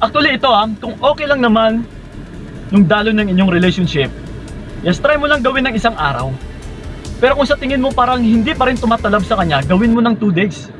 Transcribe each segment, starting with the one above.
Actually ito kung okay lang naman yung daloy ng inyong relationship, yes, try mo lang gawin ng isang araw. Pero kung sa tingin mo parang hindi pa rin tumatalab sa kanya, gawin mo ng 2 days.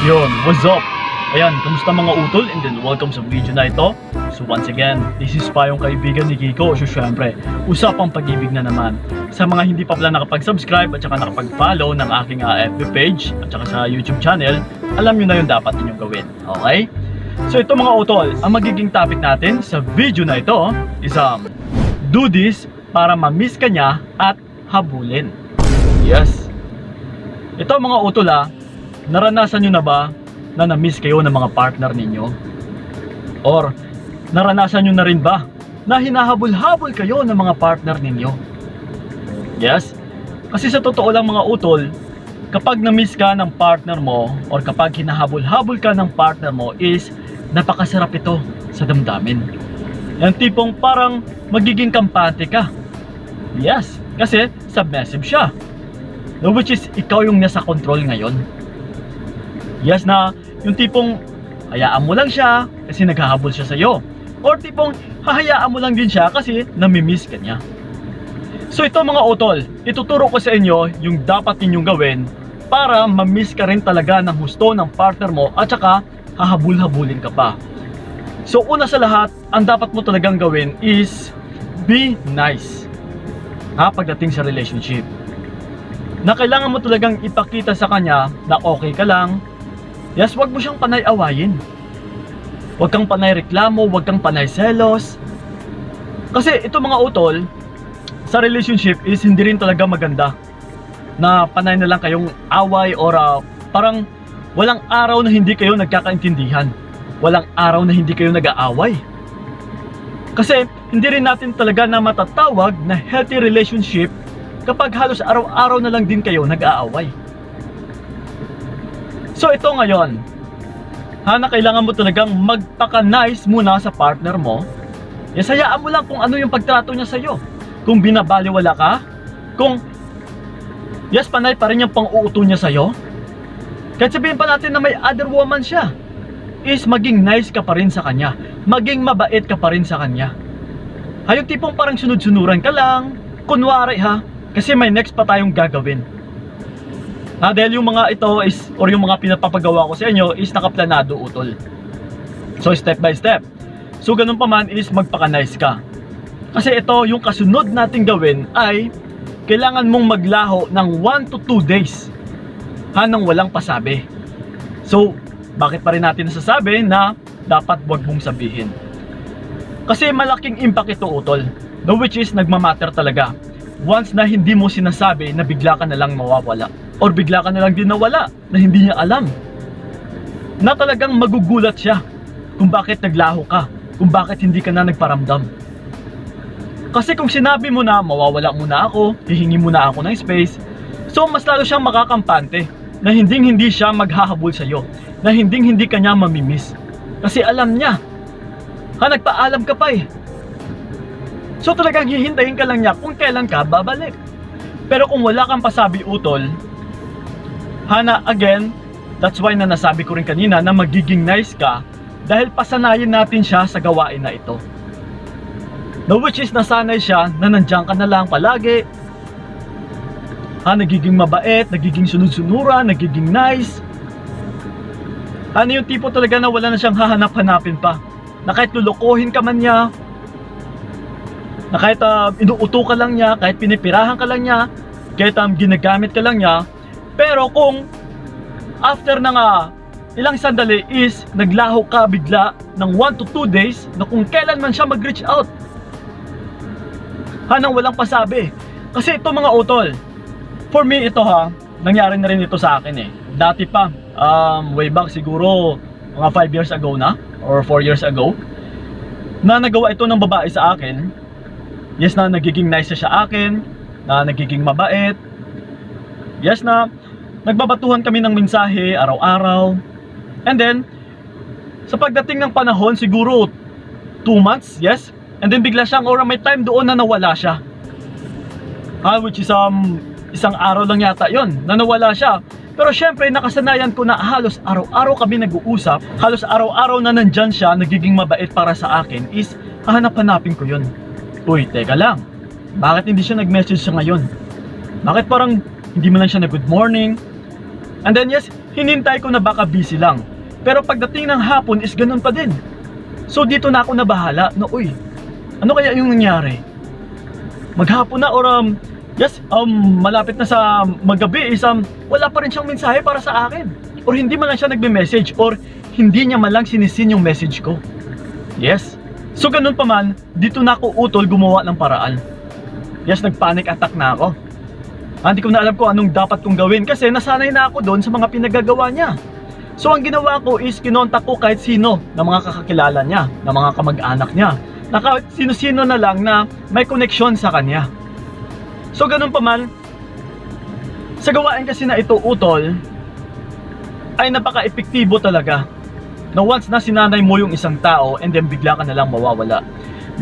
Yun, what's up? Ayan, kamusta mga utol? And then welcome sa video na ito. So once again, this is pa yung kaibigan ni Kiko. So syempre, usapang pag-ibig na naman. Sa mga hindi pa pala nakapag-subscribe at saka nakapag-follow ng aking FB page at saka sa YouTube channel, alam nyo na yung dapat ninyong gawin. Okay? So ito mga utol, ang magiging topic natin sa video na ito is do this para ma-miss ka niya at habulin. Yes. Ito mga utol naranasan nyo na ba na na-miss kayo ng mga partner ninyo? Or naranasan nyo na rin ba na hinahabol-habol kayo ng mga partner ninyo? Yes? Kasi sa totoo lang mga utol, kapag na-miss ka ng partner mo or kapag hinahabol-habol ka ng partner mo is napakasarap ito sa damdamin. Yung tipong parang magiging kampante ka. Yes, kasi submissive siya. Which is ikaw yung nasa control ngayon. Yes na, yung tipong hayaan mo lang siya kasi naghahabol siya sa'yo. Or tipong hahayaan mo lang din siya kasi namimiss ka niya. So ito mga utol, ituturo ko sa inyo yung dapat ninyong gawin para mamiss ka rin talaga ng husto ng partner mo at saka hahabul-habulin ka pa. So una sa lahat, ang dapat mo talagang gawin is be nice pagdating sa relationship. Na kailangan mo talagang ipakita sa kanya na okay ka lang. Yes, wag mo siyang panay awayin. Wag kang panay reklamo, wag kang panay selos. Kasi ito mga utol, sa relationship is hindi rin talaga maganda na panay na lang kayong away or parang walang araw na hindi kayo nagkakaintindihan. Walang araw na hindi kayo nag-aaway. Kasi hindi rin natin talaga na matatawag na healthy relationship kapag halos araw-araw na lang din kayo nag-aaway. So ito ngayon, na kailangan mo talagang magpaka-nice muna sa partner mo. Yes, hayaan mo lang kung ano yung pagtrato niya sa'yo. Kung binabaliwala ka, kung yes, panay pa rin yung pang-uuto niya sa'yo. Kahit sabihin pa natin na may other woman siya, is maging nice ka pa rin sa kanya. Maging mabait ka pa rin sa kanya. Yung tipong parang sunod-sunuran ka lang, kunwari kasi may next pa tayong gagawin. Dahil yung mga ito is, or yung mga pinapapagawa ko sa inyo is nakaplanado utol. So step by step. So ganun pa man is magpaka-nice ka. Kasi ito yung kasunod nating gawin ay kailangan mong maglaho ng 1 to 2 days nang walang pasabi. So bakit pa rin natin nasasabi na dapat wag mong sabihin? Kasi malaking impact ito utol, which is nagmamatter talaga. Once na hindi mo sinasabi na bigla ka na lang mawawala or bigla ka na lang din nawala na hindi niya alam, na talagang magugulat siya kung bakit naglaho ka, kung bakit hindi ka na nagparamdam. Kasi kung sinabi mo na mawawala muna ako, hihingi muna ako ng space, so mas lalo siyang makakampante na hindi siya maghahabol sa'yo, na hindi ka niya mamimiss. Kasi alam niya, nagpaalam ka pa So talagang hihintayin ka lang niya kung kailan ka babalik. Pero kung wala kang pasabi utol, again, that's why na nasabi ko rin kanina na magiging nice ka dahil pasanayin natin siya sa gawain na ito. Which is nasanay siya na nandiyan ka na lang palagi. Nagiging mabait, nagiging sunod-sunuran, nagiging nice. Yung tipo talaga na wala na siyang hahanap-hanapin pa. Na kahit lulukohin ka man niya, na kahit inuuto ka lang niya, kahit pinipirahan ka lang niya, kahit ginagamit ka lang niya, pero kung after ng ilang sandali is naglaho ka bigla ng 1 to 2 days na kung kailan man siya mag-reach out nang walang pasabi. Kasi ito mga utol, for me ito nangyari na rin ito sa akin dati pa, way back siguro mga 5 years ago na or 4 years ago, na nagawa ito ng babae sa akin. Yes na nagiging nice siya akin, na nagiging mabait. Yes na nagbabatuhan kami ng mensahe araw-araw. And then sa pagdating ng panahon siguro 2 months, yes, and then bigla siyang may time doon na nawala siya. Which is isang araw lang yata yon na nawala siya. Pero syempre nakasanayan ko na halos araw-araw kami nag-uusap, halos araw-araw na nandyan siya, nagiging mabait para sa akin, is hahanap-hanapin ko yun. Uy, teka lang, bakit hindi siya nag-message siya ngayon? Bakit parang hindi mo lang siya na good morning? And then yes, hinintay ko na baka busy lang. Pero pagdating ng hapon is ganun pa din. So dito na ako nabahala na uy, ano kaya yung nangyari? Maghapon na or malapit na sa magabi is wala pa rin siyang mensahe para sa akin. Or hindi man lang siya nagme-message or hindi niya man lang sinisin yung message ko. Yes. So ganun pa man, dito na ako utol gumawa ng paraan. Yes, nagpanic attack na ako. Hindi ko na alam kung anong dapat kong gawin kasi nasanay na ako doon sa mga pinagagawa niya. So ang ginawa ko is kinontak ko kahit sino na mga kakakilala niya, na mga kamag-anak niya, na kahit sino-sino na lang na may connection sa kanya. So ganun pa man, sa gawain kasi na ito utol, ay napaka-epektibo talaga. Na once na sinanay mo yung isang tao and then bigla ka na lang mawawala.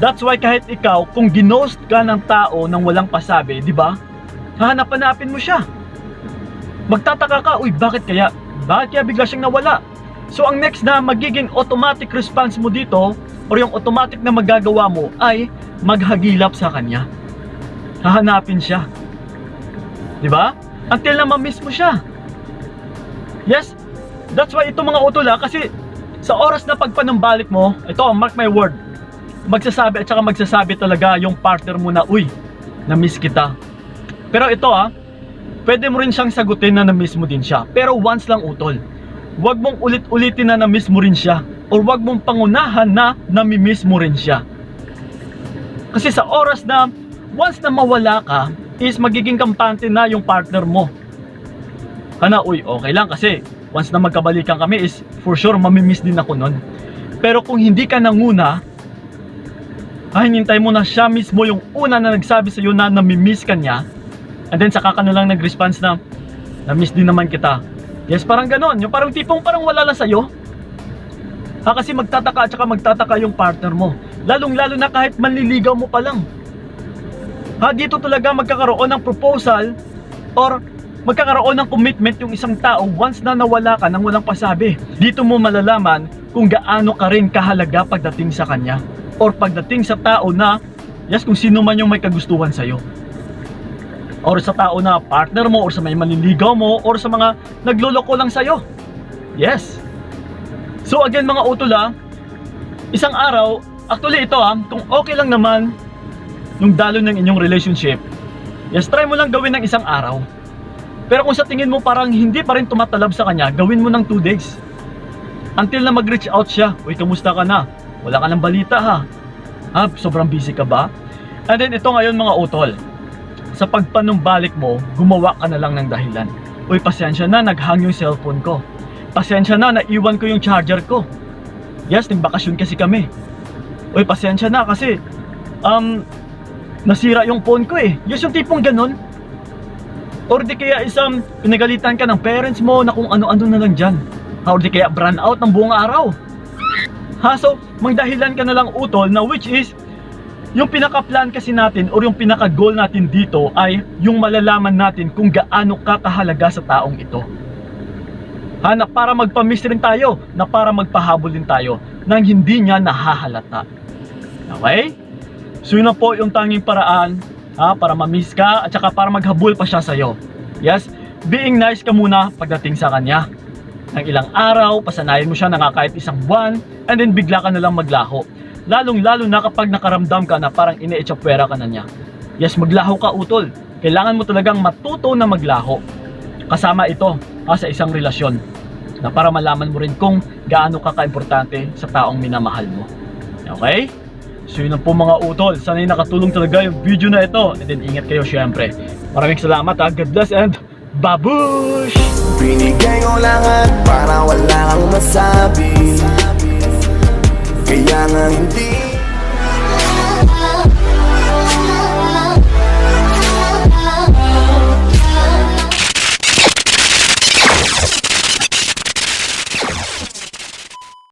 That's why kahit ikaw, kung ginost ka ng tao nang walang pasabi, di ba? Hahanap-hanapin mo siya. Magtataka ka, uy bakit kaya? Bakit kaya bigla siyang nawala? So ang next na magiging automatic response mo dito, or yung automatic na magagawa mo ay maghagilap sa kanya. Hahanapin siya. Di ba? Until na ma-miss mo siya. Yes, that's why ito mga utol kasi sa oras na pagpanumbalik mo, ito mark my word, magsasabi at saka magsasabi talaga yung partner mo na uy, na-miss kita. Pero ito pwede mo rin siyang sagutin na na-miss mo din siya. Pero once lang utol. Huwag mong ulit-ulitin na na-miss mo rin siya. Or huwag mong pangunahan na nami-miss mo rin siya. Kasi sa oras na once na mawala ka, is magiging kampante na yung partner mo. Uy, okay lang kasi once na magkabalikan kami is for sure mamimiss din ako nun. Pero kung hindi ka nanguna, hinintay mo na siya mismo yung una na nagsabi sa'yo na namimiss ka niya, and then saka ka na lang nag-response na na-miss din naman kita. Yes, parang ganon. Yung parang tipong parang wala lang sa'yo. Kasi magtataka at saka magtataka yung partner mo. Lalong-lalo na kahit manliligaw mo pa lang. Dito talaga magkakaroon ng proposal or magkakaroon ng commitment yung isang tao once na nawala ka nang walang pasabi. Dito mo malalaman kung gaano ka rin kahalaga pagdating sa kanya or pagdating sa tao na, yes, kung sino man yung may kagustuhan sa'yo. Or sa tao na partner mo or sa may manliligaw mo or sa mga nagloloko lang sa'yo. Yes. So again mga utol isang araw, actually ito kung okay lang naman yung dalo ng inyong relationship, yes, try mo lang gawin ng isang araw. Pero kung sa tingin mo parang hindi pa rin tumatalab sa kanya, gawin mo ng 2 days. Until na mag-reach out siya, uy, kamusta ka na? Wala ka ng balita sobrang busy ka ba? And then ito ngayon mga utol, sa pagpanumbalik mo, gumawa ka na lang ng dahilan. Uy, pasensya na, naghang yung cellphone ko. Pasensya na, naiwan ko yung charger ko. Yes, nagbakasyon kasi kami. Uy, pasensya na kasi nasira yung phone ko Yes, yung tipong ganun. Or di kaya pinagalitan ka ng parents mo na kung ano-ano na lang dyan. Or di kaya brand out ng buong araw. So, magdahilan ka na lang utol na which is yung pinaka-plan kasi natin or yung pinaka-goal natin dito ay yung malalaman natin kung gaano kakahalaga sa taong ito. Na para magpa-miss rin tayo, na para magpahabol din tayo nang hindi niya nahahalata. Okay? So yun na po yung tanging paraan para ma-miss ka at saka para maghabol pa siya sa'yo. Yes, being nice ka muna pagdating sa kanya. Ng ilang araw, pasanayin mo siya na kahit isang buwan, and then bigla ka na lang maglaho. Lalong-lalo na kapag nakaramdam ka na parang ine-echapwera ka na niya. Yes, maglaho ka utol. Kailangan mo talagang matuto na maglaho. Kasama ito sa isang relasyon na para malaman mo rin kung gaano ka ka-importante sa taong minamahal mo. Okay? So yun po mga utol, sana'y nakatulong talaga yung video na ito. And then ingat kayo syempre. Maraming salamat God bless and babush! Binigay ko lahat para wala kang masabi. Kaya nga hindi